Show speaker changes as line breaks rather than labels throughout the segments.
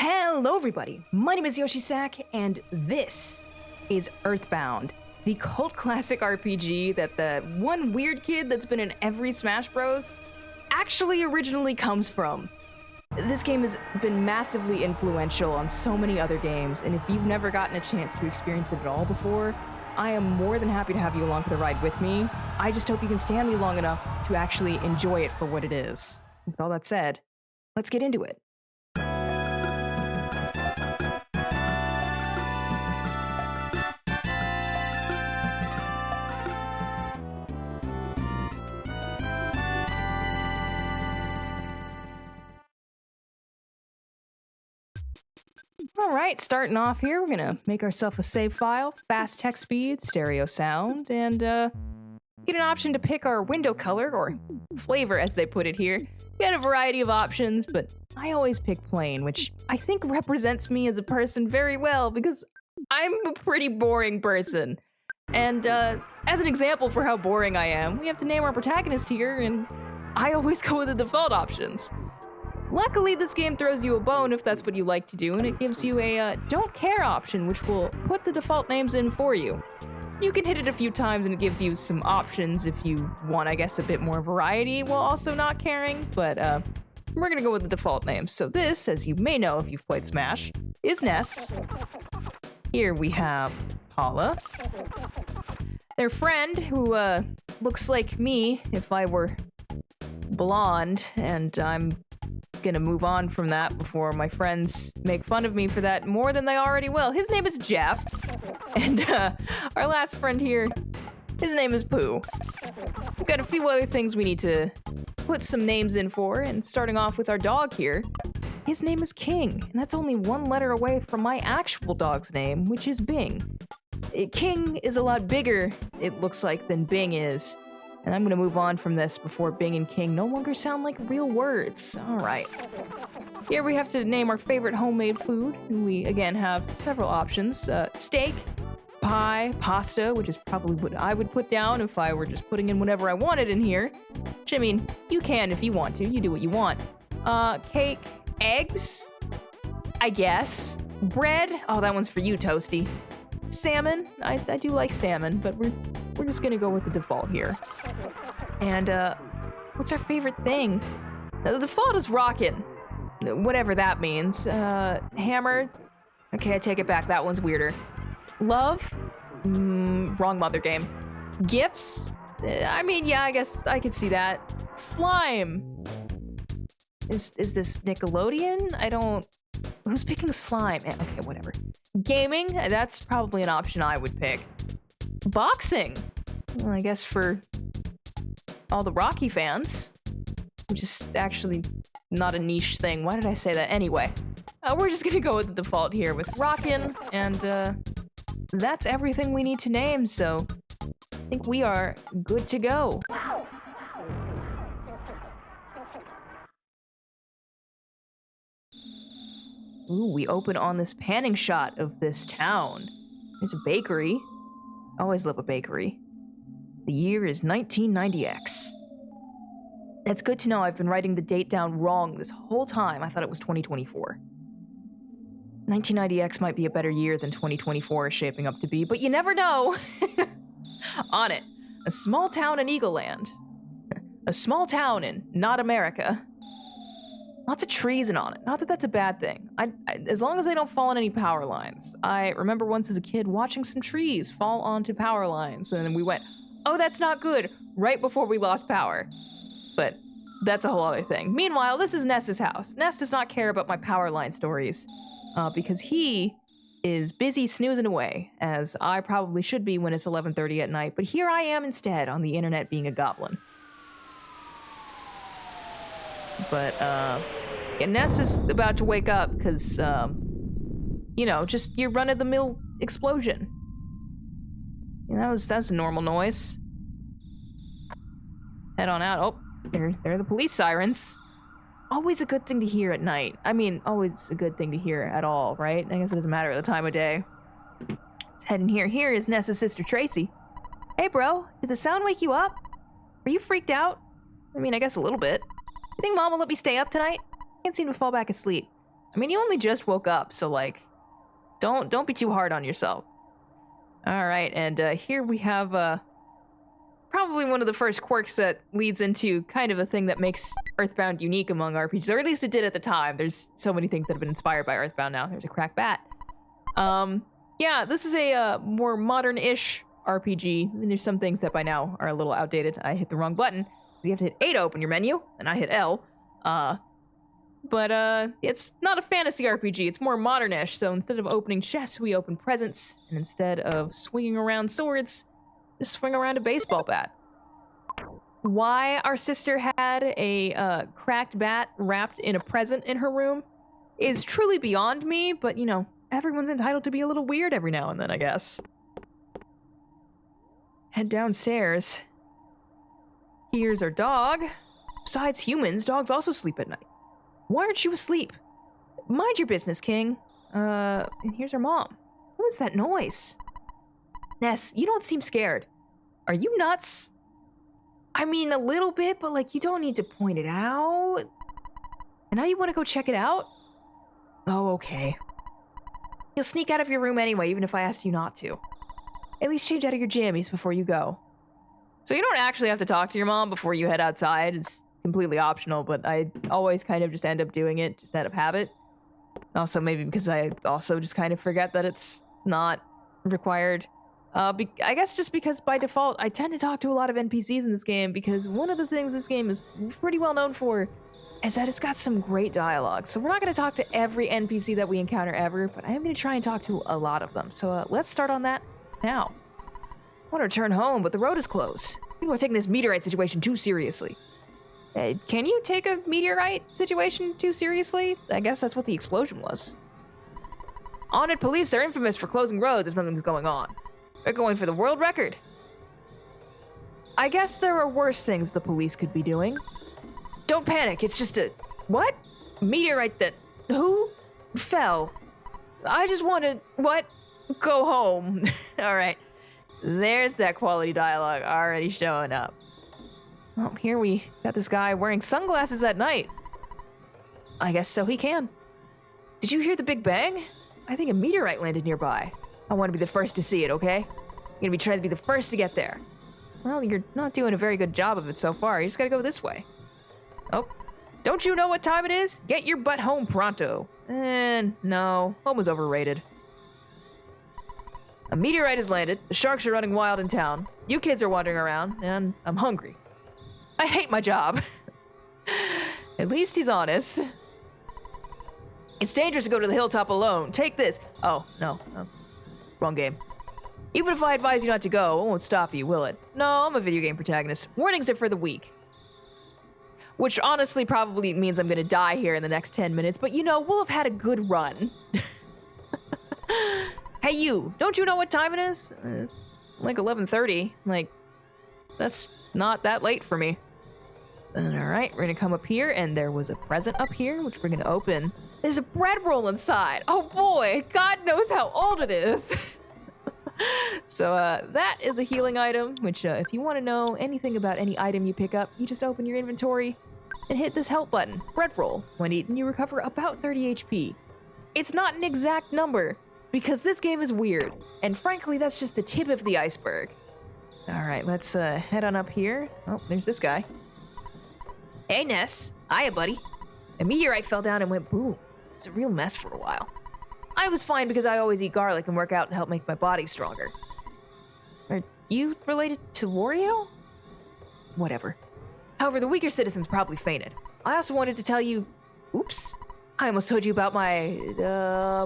Hello everybody, my name is Yoshisak, and this is Earthbound, the cult classic RPG that the one weird kid that's been in every Smash Bros. Actually originally comes from. This game has been massively influential on so many other games, and if you've never gotten a chance to experience it at all before, I am more than happy to have you along for the ride with me. I just hope you can stand me long enough to actually enjoy it for what it is. With all that said, let's get into it. Alright, starting off here, we're gonna make ourselves a save file, fast text speed, stereo sound, and get an option to pick our window color, or flavor as they put it here. You get a variety of options, but I always pick plain, which I think represents me as a person very well, because I'm a pretty boring person. And as an example for how boring I am, we have to name our protagonist here, and I always go with the default options. Luckily, this game throws you a bone if that's what you like to do, and it gives you a don't care option, which will put the default names in for you. You can hit it a few times and it gives you some options if you want, I guess, a bit more variety while also not caring, but we're gonna go with the default names. So this, as you may know if you've played Smash, is Ness. Here we have Paula. Their friend, who looks like me if I were blonde, and I'm gonna move on from that before my friends make fun of me for that more than they already will. His name is Jeff, and our last friend here, his name is Pooh. We've got a few other things we need to put some names in for, and starting off with our dog here, his name is King, and that's only one letter away from my actual dog's name, which is Bing. King is a lot bigger, it looks like, than Bing is. And I'm gonna move on from this before Bing and King no longer sound like real words. Alright. Here we have to name our favorite homemade food, and we again have several options. Steak, pie, pasta, which is probably what I would put down if I were just putting in whatever I wanted in here. Which, I mean, you can if you want to, you do what you want. Cake, eggs, I guess. Bread, oh, that one's for you, Toasty. Salmon, I do like salmon, but we're just gonna go with the default here. And what's our favorite thing? The default is rockin', whatever that means. Hammer, okay, I take it back, that one's weirder. Love, wrong mother game. Gifts, I mean, yeah, I guess I could see that. Slime, is this Nickelodeon? I don't, who's picking slime? Okay, whatever. Gaming, that's probably an option I would pick. Boxing, well, I guess for all the Rocky fans, which is actually not a niche thing. Why did I say that? Anyway, we're just gonna go with the default here with Rockin', and that's everything we need to name, so I think we are good to go. Ooh, we open on this panning shot of this town. There's a bakery. Always love a bakery. The year is 1990X. That's good to know. I've been writing the date down wrong this whole time. I thought it was 2024. 1990X might be a better year than 2024 is shaping up to be, but you never know. On it, a small town in Eagle Land. A small town in not America. Lots of trees and on it. Not that that's a bad thing. As long as they don't fall on any power lines. I remember once as a kid watching some trees fall onto power lines, and then we went, oh, that's not good, right before we lost power. But that's a whole other thing. Meanwhile, this is Ness's house. Ness does not care about my power line stories, because he is busy snoozing away, as I probably should be when it's 11:30 at night, but here I am instead on the internet being a goblin. But, yeah, Ness is about to wake up because, you know, just your run-of-the-mill explosion. Yeah, that's a normal noise. Head on out. Oh, there are the police sirens. Always a good thing to hear at night. I mean, always a good thing to hear at all, right? I guess it doesn't matter at the time of day. Let's head in here. Here is Ness's sister, Tracy. Hey, bro, did the sound wake you up? Are you freaked out? I mean, I guess a little bit. You think Mom will let me stay up tonight? Can't seem to fall back asleep. I mean, you only just woke up, so like, don't be too hard on yourself. All right, and here we have probably one of the first quirks that leads into kind of a thing that makes Earthbound unique among RPGs, or at least it did at the time. There's so many things that have been inspired by Earthbound now. There's a cracked bat. Yeah, this is a more modern-ish RPG. I mean, there's some things that by now are a little outdated. I hit the wrong button. You have to hit A to open your menu, and I hit L. But it's not a fantasy RPG. It's more modern-ish. So instead of opening chests, we open presents, and instead of swinging around swords, just swing around a baseball bat. Why our sister had a cracked bat wrapped in a present in her room is truly beyond me, but you know, everyone's entitled to be a little weird every now and then, I guess. Head downstairs. Here's our dog. Besides humans, dogs also sleep at night. Why aren't you asleep? Mind your business, King. And here's our mom. What was that noise? Ness, you don't seem scared. Are you nuts? I mean, a little bit, but like, you don't need to point it out. And now you want to go check it out? Oh, okay. You'll sneak out of your room anyway, even if I asked you not to. At least change out of your jammies before you go. So you don't actually have to talk to your mom before you head outside. It's completely optional, but I always kind of just end up doing it, just out of habit. Also, maybe because I also just kind of forget that it's not required. I guess just because by default, I tend to talk to a lot of NPCs in this game, because one of the things this game is pretty well known for is that it's got some great dialogue. So we're not going to talk to every NPC that we encounter ever, but I am going to try and talk to a lot of them. So let's start on that now. I want to return home, but the road is closed. People are taking this meteorite situation too seriously. Can you take a meteorite situation too seriously? I guess that's what the explosion was. Haunted police are infamous for closing roads if something's going on. They're going for the world record. I guess there are worse things the police could be doing. Don't panic, it's just a... What? Meteorite that... Who? Fell. I just want to... What? Go home. Alright. There's that quality dialogue already showing up. Oh, here we got this guy wearing sunglasses at night. I guess so he can. Did you hear the Big Bang? I think a meteorite landed nearby. I want to be the first to see it, okay? I'm gonna be trying to be the first to get there. Well, you're not doing a very good job of it so far. You just gotta go this way. Oh, don't you know what time it is? Get your butt home pronto. And no, home was overrated. A meteorite has landed, the sharks are running wild in town, you kids are wandering around, and I'm hungry. I hate my job. At least he's honest. It's dangerous to go to the hilltop alone. Take this. Oh, no. Wrong game. Even if I advise you not to go, it won't stop you, will it? No, I'm a video game protagonist. Warnings are for the weak. Which honestly probably means I'm gonna die here in the next 10 minutes, but you know, we'll have had a good run. Hey you, don't you know what time it is? It's like 11:30. Like, that's not that late for me. Alright, we're gonna come up here, and there was a present up here, which we're gonna open. There's a bread roll inside. Oh boy, God knows how old it is. So that is a healing item, which if you want to know anything about any item you pick up, you just open your inventory and hit this help button. Bread roll. When eaten, you recover about 30 HP. It's not an exact number, because this game is weird, and frankly, that's just the tip of the iceberg. Alright, let's head on up here. Oh, there's this guy. Hey Ness. Hiya, buddy. A meteorite fell down and went boom. It was a real mess for a while. I was fine because I always eat garlic and work out to help make my body stronger. Are you related to Wario? Whatever. However, the weaker citizens probably fainted. I also wanted to tell you... Oops. I almost told you about my...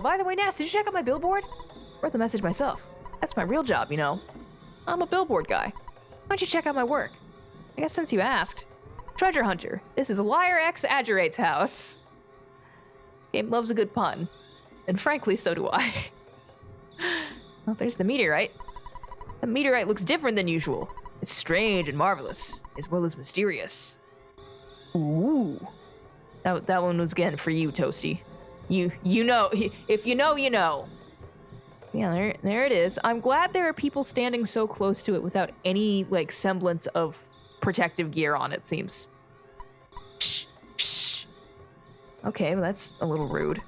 By the way, Ness, did you check out my billboard? I wrote the message myself. That's my real job, you know. I'm a billboard guy. Why don't you check out my work? I guess since you asked. Treasure Hunter. This is Liar X Adjurate's house. This game loves a good pun. And frankly, so do I. Well, there's the meteorite. The meteorite looks different than usual. It's strange and marvelous, as well as mysterious. Ooh. That one was again for you, Toasty. You know, if you know, you know. Yeah, there it is. I'm glad there are people standing so close to it without any, like, semblance of protective gear on, it seems. Shh, shh. Okay, well, that's a little rude.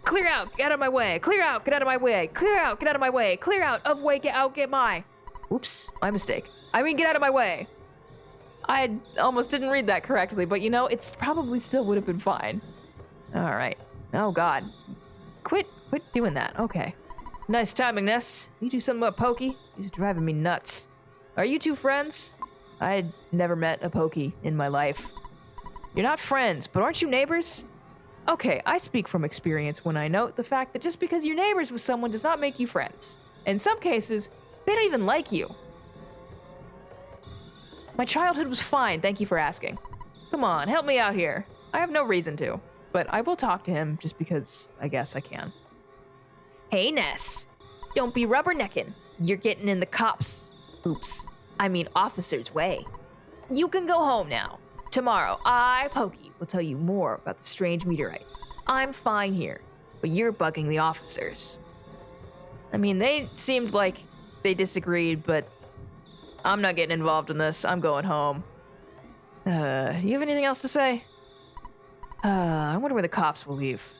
Clear out, get out of my way. Clear out, get out of my way. Clear out, get out of my way. Clear out, of way, get out, get my. Oops, my mistake. I mean, get out of my way. I almost didn't read that correctly, but you know, it's probably still would have been fine. All right. Oh God. Quit doing that. Okay. Nice timing, Ness. You do something about Pokey? He's driving me nuts. Are you two friends? I'd never met a Pokey in my life. You're not friends, but aren't you neighbors? Okay, I speak from experience when I note the fact that just because you're neighbors with someone does not make you friends. In some cases, they don't even like you. My childhood was fine, thank you for asking. Come on, help me out here. I have no reason to, but I will talk to him just because I guess I can. Hey, Ness. Don't be rubbernecking. You're getting in the cops. Officer's way. You can go home now. Tomorrow, I, Pokey, will tell you more about the strange meteorite. I'm fine here, but you're bugging the officers. I mean, they seemed like they disagreed, but I'm not getting involved in this. I'm going home. You have anything else to say? I wonder where the cops will leave.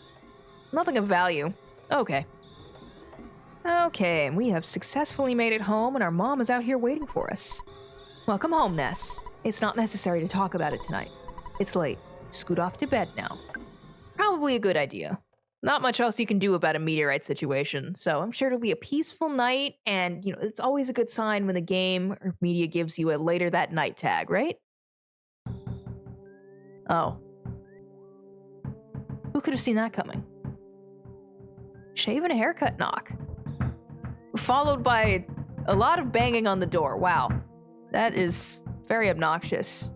Nothing of value. Okay. Okay, and we have successfully made it home, and our mom is out here waiting for us. Welcome home, Ness. It's not necessary to talk about it tonight. It's late. Scoot off to bed now. Probably a good idea. Not much else you can do about a meteorite situation, so I'm sure it'll be a peaceful night, and, you know, it's always a good sign when the game or media gives you a later that night tag, right? Oh. Who could have seen that coming? Shave and a haircut knock. Followed by a lot of banging on the door. Wow. That is very obnoxious.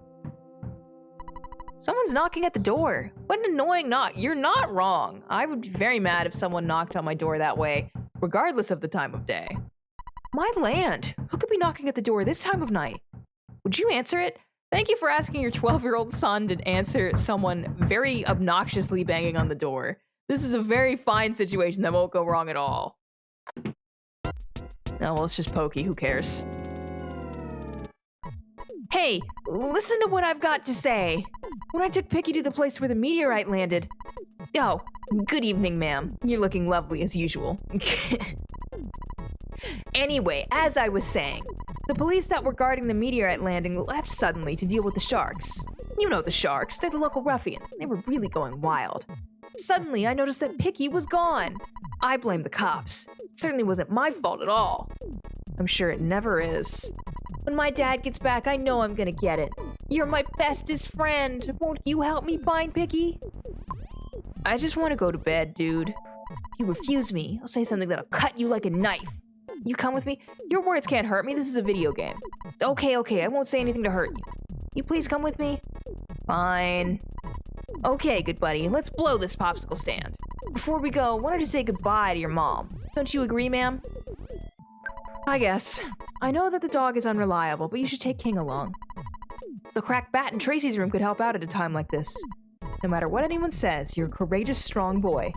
Someone's knocking at the door. What an annoying knock. You're not wrong. I would be very mad if someone knocked on my door that way, regardless of the time of day. My land. Who could be knocking at the door this time of night? Would you answer it? Thank you for asking your 12-year-old son to answer someone very obnoxiously banging on the door. This is a very fine situation that won't go wrong at all. Oh, well, it's just Pokey. Who cares? Hey, listen to what I've got to say. When I took Picky to the place where the meteorite landed... Oh, good evening, ma'am. You're looking lovely as usual. Anyway, as I was saying, the police that were guarding the meteorite landing left suddenly to deal with the sharks. You know the sharks, they're the local ruffians. They were really going wild. Suddenly, I noticed that Picky was gone. I blame the cops. It certainly wasn't my fault at all. I'm sure it never is. When my dad gets back, I know I'm gonna get it. You're my bestest friend. Won't you help me find Picky? I just want to go to bed, dude. If you refuse me, I'll say something that'll cut you like a knife. You come with me? Your words can't hurt me. This is a video game. Okay, I won't say anything to hurt you. You please come with me? Fine. Okay, good buddy. Let's blow this popsicle stand. Before we go, I wanted to say goodbye to your mom. Don't you agree, ma'am? I guess. I know that the dog is unreliable, but you should take King along. The cracked bat in Tracy's room could help out at a time like this. No matter what anyone says, you're a courageous, strong boy.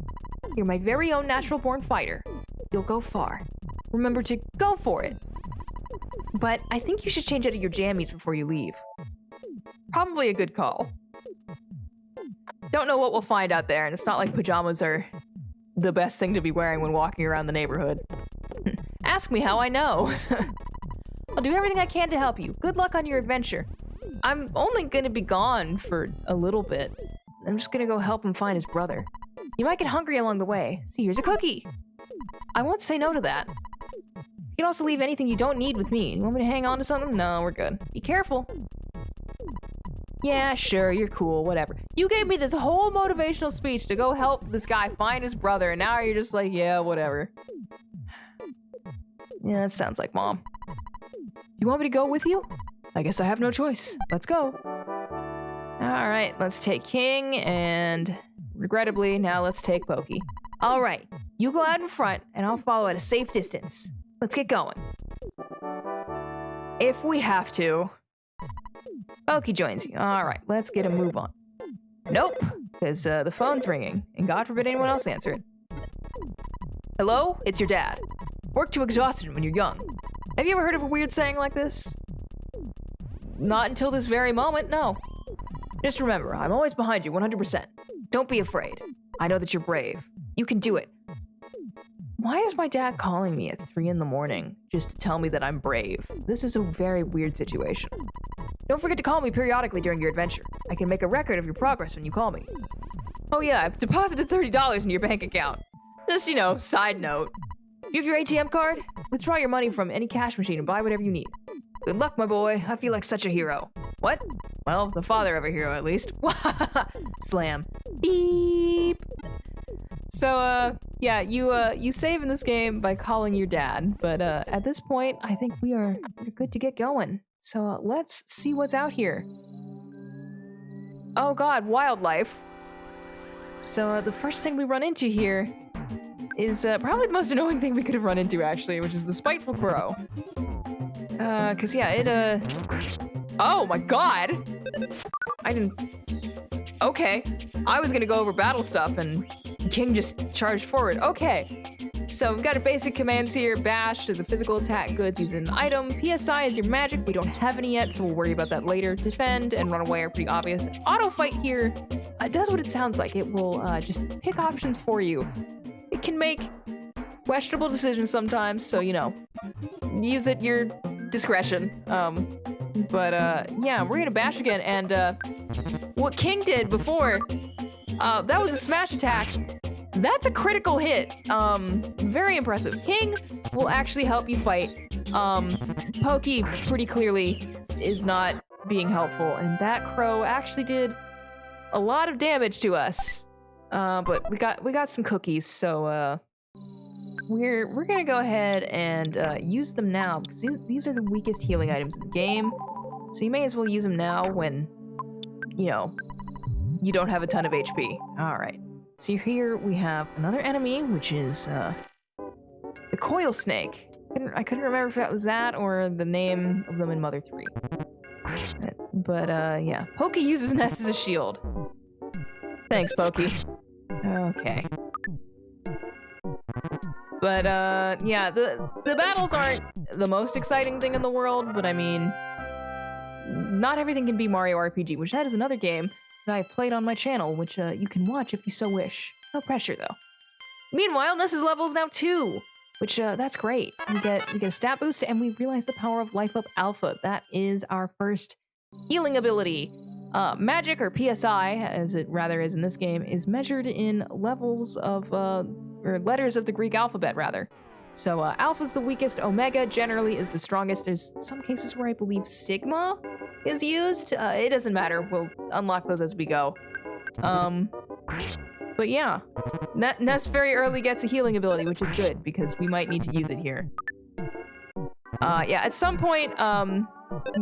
You're my very own natural-born fighter. You'll go far. Remember to go for it. But I think you should change out of your jammies before you leave. Probably a good call. Don't know what we'll find out there, and it's not like pajamas are the best thing to be wearing when walking around the neighborhood. Ask me how I know. I'll do everything I can to help you. Good luck on your adventure. I'm only gonna be gone for a little bit. I'm just gonna go help him find his brother. You might get hungry along the way, so here's a cookie. I won't say no to that. You can also leave anything you don't need with me. You want me to hang on to something? No, we're good. Be careful. Yeah, sure, you're cool, whatever. You gave me this whole motivational speech to go help this guy find his brother, and now you're just like, yeah, whatever. Yeah, that sounds like Mom. You want me to go with you? I guess I have no choice. Let's go. All right, let's take King, and regrettably, now let's take Pokey. All right, you go out in front, and I'll follow at a safe distance. Let's get going. If we have to. Pokey joins you. All right, let's get a move on. Nope, because the phone's ringing, and God forbid anyone else answer it. Hello? It's your dad. Work too exhausted when you're young. Have you ever heard of a weird saying like this? Not until this very moment, no. Just remember, I'm always behind you 100%. Don't be afraid. I know that you're brave. You can do it. Why is my dad calling me at 3 in the morning just to tell me that I'm brave? This is a very weird situation. Don't forget to call me periodically during your adventure. I can make a record of your progress when you call me. Oh yeah, I've deposited $30 into your bank account. Just, side note. Do you have your ATM card? Withdraw your money from any cash machine and buy whatever you need. Good luck, my boy. I feel like such a hero. What? Well, the father of a hero, at least. Slam. Beep. So, yeah, you save in this game by calling your dad, but at this point, I think we're good to get going. So let's see what's out here. Oh god, wildlife. So the first thing we run into here is probably the most annoying thing we could have run into, actually, which is the spiteful crow. Cause yeah, oh my god! I didn't... Okay. I was gonna go over battle stuff and King just charged forward. Okay. So we've got our basic commands here. Bash is a physical attack, goods, use an item. PSI is your magic. We don't have any yet, so we'll worry about that later. Defend and run away are pretty obvious. Auto fight here does what it sounds like. It will just pick options for you. It can make questionable decisions sometimes, so use at your discretion. Yeah, we're gonna bash again, and what King did before, that was a smash attack. That's a critical hit. Very impressive. King will actually help you fight. Pokey pretty clearly is not being helpful, and that crow actually did a lot of damage to us. But we got some cookies, so we're gonna go ahead and use them now because these are the weakest healing items in the game. So you may as well use them now when you don't have a ton of HP. All right. So here we have another enemy, which is the coil snake. I couldn't remember if that was that or the name of them in Mother 3. But yeah, Pokey uses Ness as a shield. Thanks, Pokey. Okay. But yeah, the battles aren't the most exciting thing in the world, but I mean, not everything can be Mario RPG, which that is another game that I've played on my channel, which you can watch if you so wish. No pressure, though. Meanwhile, Ness's level is now 2, which that's great. We get a stat boost, and we realize the power of Life Up Alpha. That is our first healing ability. Magic, or PSI, as it rather is in this game, is measured in levels of, or letters of the Greek alphabet, rather. So Alpha's the weakest, Omega generally is the strongest. There's some cases where I believe Sigma is used. It doesn't matter, we'll unlock those as we go. But yeah, Ness very early gets a healing ability, which is good, because we might need to use it here. Yeah, at some point,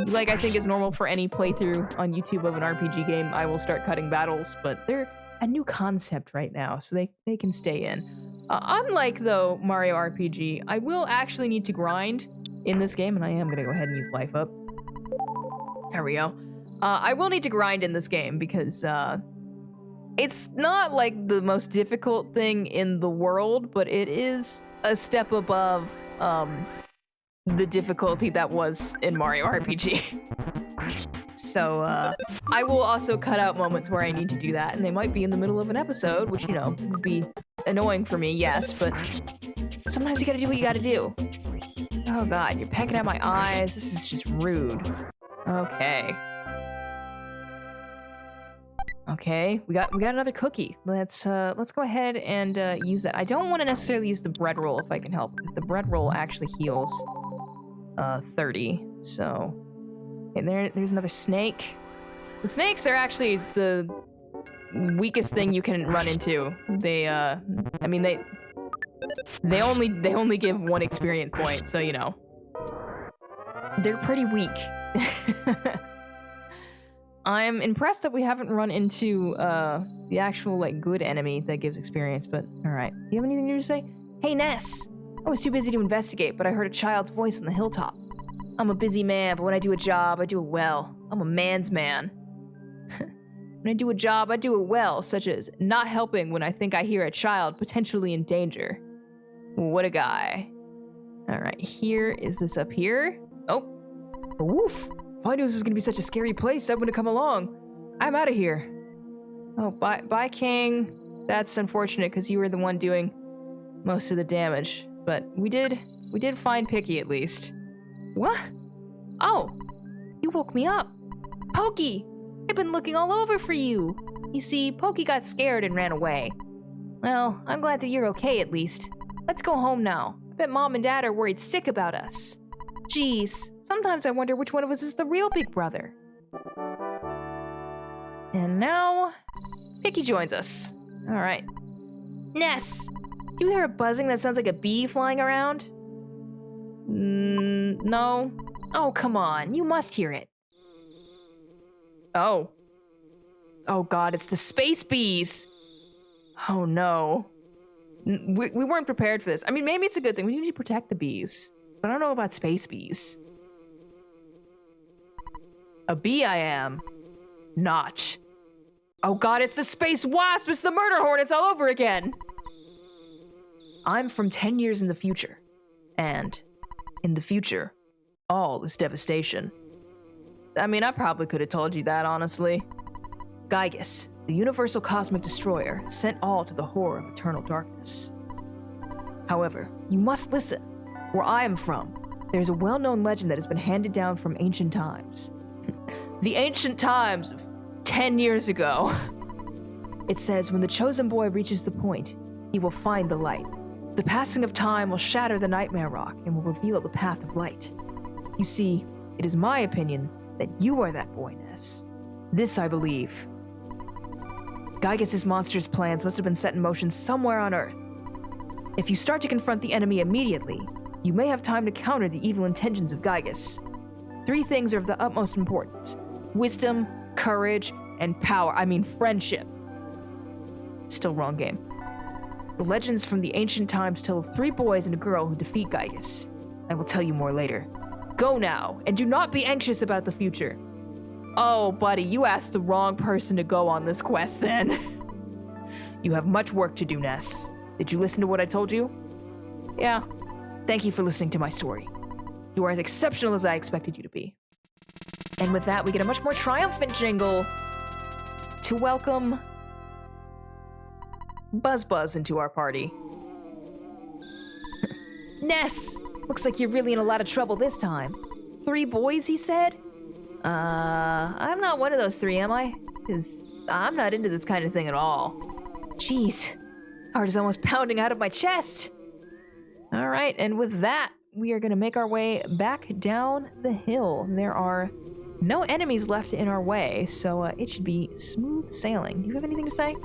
like I think is normal for any playthrough on YouTube of an RPG game, I will start cutting battles, but they're a new concept right now, so they can stay in. Unlike, though, Mario RPG, I will actually need to grind in this game, and I am going to go ahead and use Life Up. There we go. I will need to grind in this game, because it's not, like, the most difficult thing in the world, but it is a step above the difficulty that was in Mario RPG. So, I will also cut out moments where I need to do that, and they might be in the middle of an episode, which, would be annoying for me, yes, but sometimes you gotta do what you gotta do. Oh god, you're pecking at my eyes. This is just rude. Okay. Okay, we got another cookie. Let's go ahead and use that. I don't want to necessarily use the bread roll if I can help, because the bread roll actually heals 30. So, and there's another snake. The snakes are actually the weakest thing you can run into. They I mean they only give 1 experience point, so they're pretty weak. I'm impressed that we haven't run into the actual good enemy that gives experience, but alright. Do you have anything new to say? Hey Ness! I was too busy to investigate, but I heard a child's voice on the hilltop. I'm a busy man, but when I do a job, I do it well. I'm a man's man. When I do a job, I do it well, such as not helping when I think I hear a child potentially in danger. What a guy. Alright, is this up here? Oh. Woof! If I knew this was gonna be such a scary place, I wouldn't have come along. I'm out of here. Oh, bye King. That's unfortunate because you were the one doing most of the damage. But we did find Picky at least. What? Oh, you woke me up. Pokey! I've been looking all over for you. You see, Pokey got scared and ran away. Well, I'm glad that you're okay at least. Let's go home now. I bet Mom and Dad are worried sick about us. Geez, sometimes I wonder which one of us is the real big brother. And now, Picky joins us. All right. Ness, do you hear a buzzing that sounds like a bee flying around? No. Oh, come on. You must hear it. Oh. Oh god, it's the space bees. Oh no. We weren't prepared for this. I mean, maybe it's a good thing. We need to protect the bees. But I don't know about space bees. A bee I am. Not. Oh god, it's the space wasp! It's the murder hornets all over again! I'm from 10 years in the future. And in the future, all is devastation. I mean, I probably could have told you that, honestly. Gygus, the universal cosmic destroyer, sent all to the horror of eternal darkness. However, you must listen. Where I am from, there's a well-known legend that has been handed down from ancient times. The ancient times of 10 years ago. It says when the chosen boy reaches the point, he will find the light. The passing of time will shatter the nightmare rock and will reveal the path of light. You see, it is my opinion that you are that boy, Ness. This I believe. Gygus' monstrous plans must have been set in motion somewhere on Earth. If you start to confront the enemy immediately, you may have time to counter the evil intentions of Gygus. 3 things are of the utmost importance: wisdom, courage, and power. I mean, friendship. Still wrong game. The legends from the ancient times tell of 3 boys and a girl who defeat Gygus. I will tell you more later. Go now, and do not be anxious about the future. Oh, buddy, you asked the wrong person to go on this quest then. You have much work to do, Ness. Did you listen to what I told you? Yeah. Thank you for listening to my story. You are as exceptional as I expected you to be. And with that, we get a much more triumphant jingle to welcome Buzz into our party. Ness, looks like you're really in a lot of trouble this time. 3 boys, he said? I'm not one of those 3, am I? Because I'm not into this kind of thing at all. Jeez, heart is almost pounding out of my chest. All right, and with that, we are gonna make our way back down the hill. There are no enemies left in our way, so it should be smooth sailing. Do you have anything to say?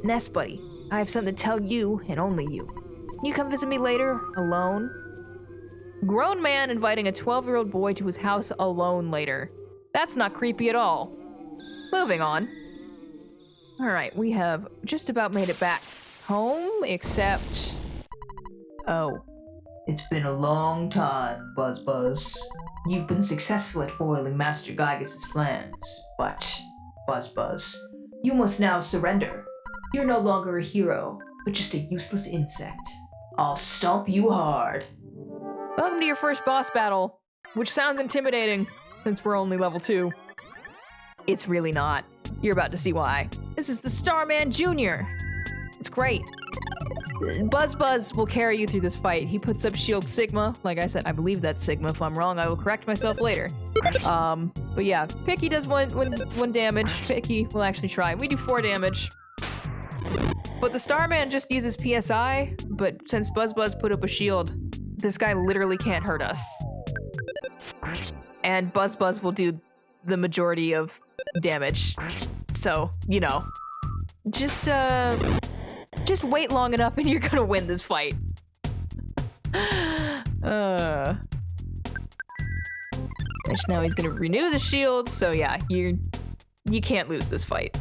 Ness, buddy, I have something to tell you, and only you. Can you come visit me later, alone? Grown man inviting a 12-year-old boy to his house alone later. That's not creepy at all. Moving on. All right, we have just about made it back home, except...
Oh, it's been a long time, Buzz. You've been successful at foiling Master Gygus' plans, but, Buzz, you must now surrender. You're no longer a hero, but just a useless insect. I'll stomp you hard.
Welcome to your first boss battle, which sounds intimidating, since we're only level 2. It's really not. You're about to see why. This is the Starman Jr. It's great. Buzz will carry you through this fight. He puts up shield Sigma. Like I said, I believe that's Sigma. If I'm wrong, I will correct myself later. But yeah, Picky does one damage. Picky will actually try. We do 4 damage. But the Starman just uses PSI, but since Buzz put up a shield, this guy literally can't hurt us. And Buzz will do the majority of damage. So, you know, just wait long enough and you're gonna win this fight. Which now he's gonna renew the shield, so yeah, you can't lose this fight.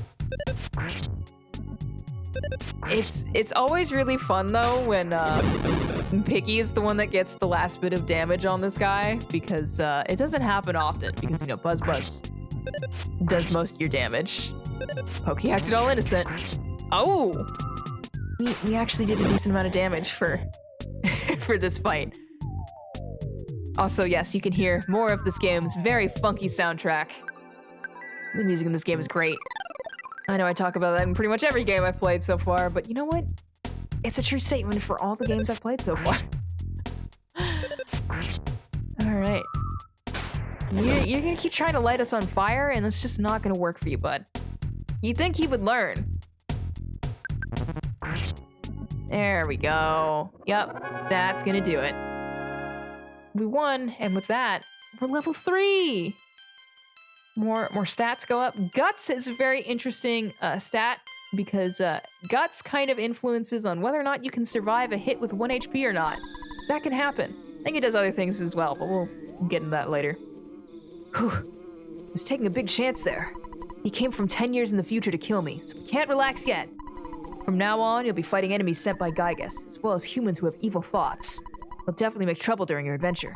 It's always really fun though when Picky is the one that gets the last bit of damage on this guy, because it doesn't happen often, because you know Buzz does most of your damage. Pokey acted all innocent. Oh! We actually did a decent amount of damage for for this fight. Also, yes, you can hear more of this game's very funky soundtrack. The music in this game is great. I know I talk about that in pretty much every game I've played so far, but you know what? It's a true statement for all the games I've played so far. Alright. You're gonna keep trying to light us on fire, and it's just not gonna work for you, bud. You'd think he would learn. There we go. Yep, that's gonna do it. We won, and with that, we're level 3! More stats go up. Guts is a very interesting stat, because Guts kind of influences on whether or not you can survive a hit with 1 HP or not. So that can happen. I think it does other things as well, but we'll get into that later. Whew. I was taking a big chance there. He came from 10 years in the future to kill me, so we can't relax yet. From now on, you'll be fighting enemies sent by Gygas, as well as humans who have evil thoughts. They'll definitely make trouble during your adventure.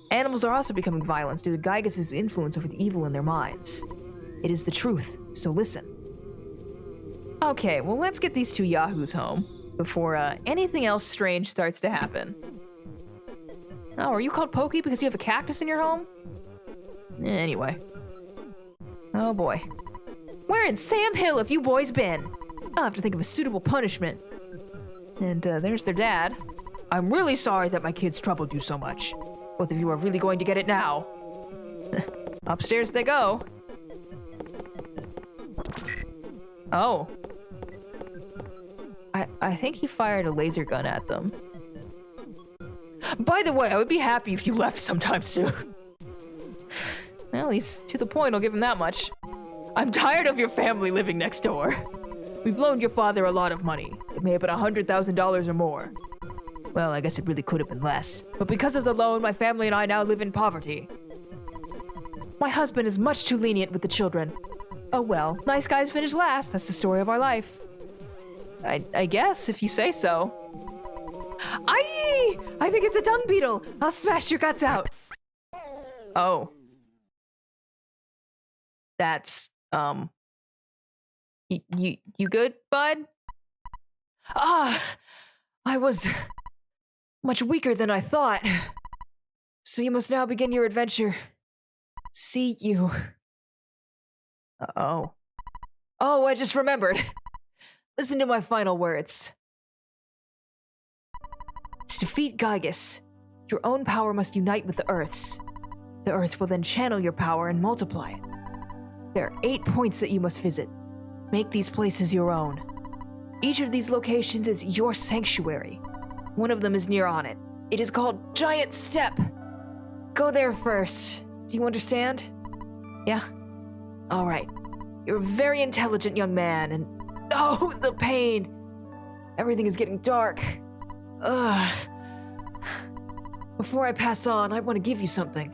Animals are also becoming violent due to Gygas' influence over the evil in their minds. It is the truth, so listen. Okay, well let's get these two yahoos home before anything else strange starts to happen. Oh, are you called Pokey because you have a cactus in your home? Anyway. Oh boy. Where in Sam Hill have you boys been? I'll have to think of a suitable punishment. And there's their dad. I'm really sorry that my kids troubled you so much. Both of you are really going to get it now. Upstairs they go. Oh. I think he fired a laser gun at them. By the way, I would be happy if you left sometime soon. Well, he's to the point, I'll give him that much. I'm tired of your family living next door. We've loaned your father a lot of money. It may have been $100,000 or more. Well, I guess it really could have been less. But because of the loan, my family and I now live in poverty. My husband is much too lenient with the children. Oh well, nice guys finish last. That's the story of our life. I guess, if you say so. Aye! I think it's a dung beetle. I'll smash your guts out. Oh. That's, you good, bud? Ah! I was much weaker than I thought. So you must now begin your adventure. See you. Oh. Oh, I just remembered. Listen to my final words. To defeat Gygas, your own power must unite with the Earth's. The Earth will then channel your power and multiply it. There are 8 points that you must visit. Make these places your own. Each of these locations is your sanctuary. One of them is near on it. It is called Giant Step. Go there first. Do you understand? Yeah? Alright. You're a very intelligent young man, and oh, the pain! Everything is getting dark. Ugh. Before I pass on, I want to give you something.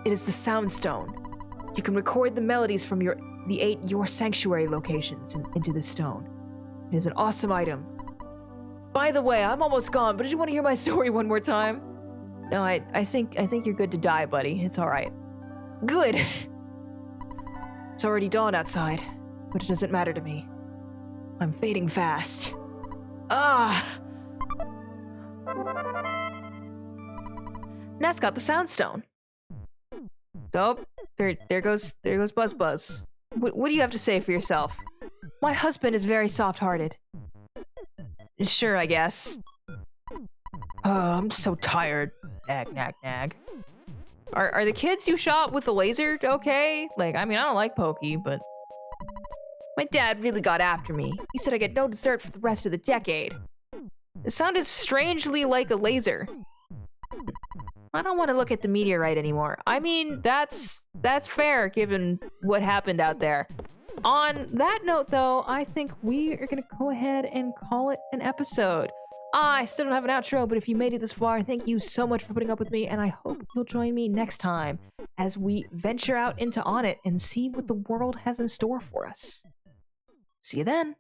It is the Sound Stone. You can record the melodies from the 8 Your Sanctuary locations into this stone. It is an awesome item. By the way, I'm almost gone, but did you want to hear my story one more time? No, I think you're good to die, buddy. It's alright. Good! It's already dawn outside, but it doesn't matter to me. I'm fading fast. Ah! Ness got the Sound Stone. Oh, there goes Buzz Buzz. What do you have to say for yourself? My husband is very soft-hearted. Sure, I guess. I'm so tired. Nag, nag, nag. Are the kids you shot with the laser okay? Like, I mean, I don't like Pokey, but... My dad really got after me. He said I get no dessert for the rest of the decade. It sounded strangely like a laser. I don't want to look at the meteorite anymore. I mean, that's fair given what happened out there. On that note, though, I think we are going to go ahead and call it an episode. I still don't have an outro, but if you made it this far, thank you so much for putting up with me, and I hope you'll join me next time as we venture out into On It and see what the world has in store for us. See you then.